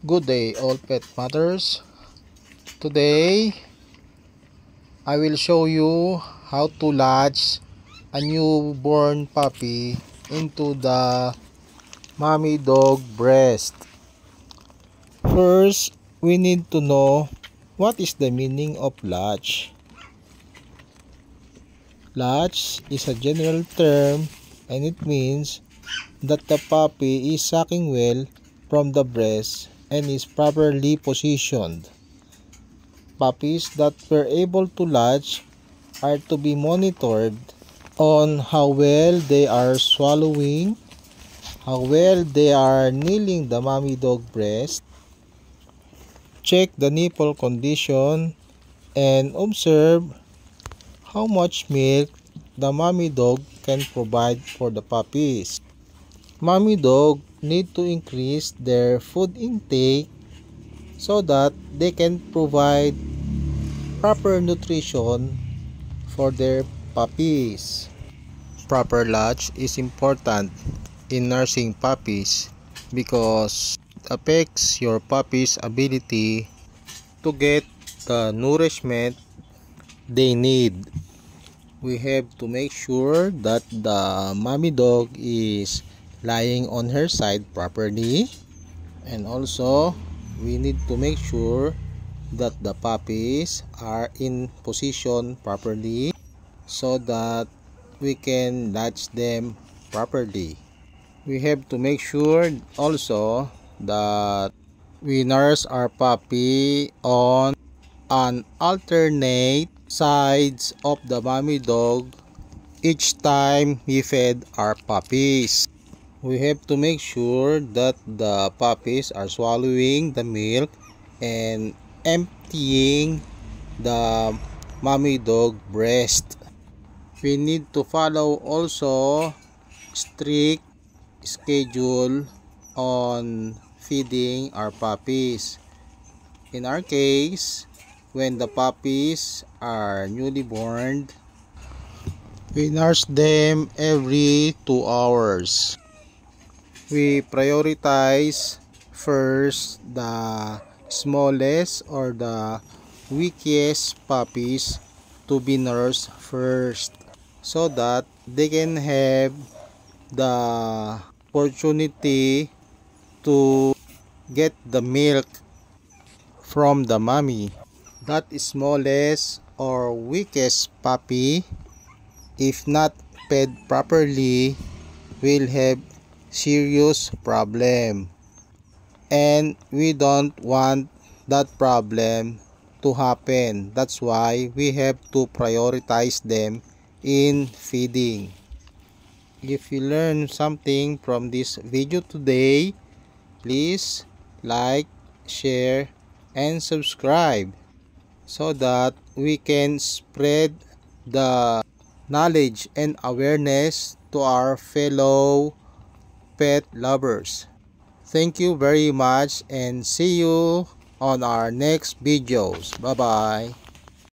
Good day, all pet mothers. Today, I will show you how to latch a newborn puppy into the mommy dog breast. First, we need to know what is the meaning of latch. Latch is a general term and it means that the puppy is sucking well from the breast and is properly positioned. Puppies that were able to latch are to be monitored on how well they are swallowing, how well they are kneading the mommy dog breast, check the nipple condition, and observe how much milk the mommy dog can provide for the puppies. Mommy dog need to increase their food intake so that they can provide proper nutrition for their puppies. Proper latch is important in nursing puppies because it affects your puppy's ability to get the nourishment they need. We have to make sure that the mommy dog is lying on her side properly, and also we need to make sure that the puppies are in position properly so that we can latch them properly. We have to make sure also that we nurse our puppy on an alternate sides of the mommy dog each time we fed our puppies. We have to make sure that the puppies are swallowing the milk and emptying the mommy dog breast. We need to follow also strict schedule on feeding our puppies. In our case, when the puppies are newly born, we nurse them every 2 hours. We prioritize first the smallest or the weakest puppies to be nursed first so that they can have the opportunity to get the milk from the mommy. That smallest or weakest puppy, if not fed properly, will have serious problem, and we don't want that problem to happen. That's why we have to prioritize them in feeding. If you learn something from this video today, please like, share, and subscribe so that we can spread the knowledge and awareness to our fellow pet lovers. Thank you very much and see you on our next videos. Bye bye.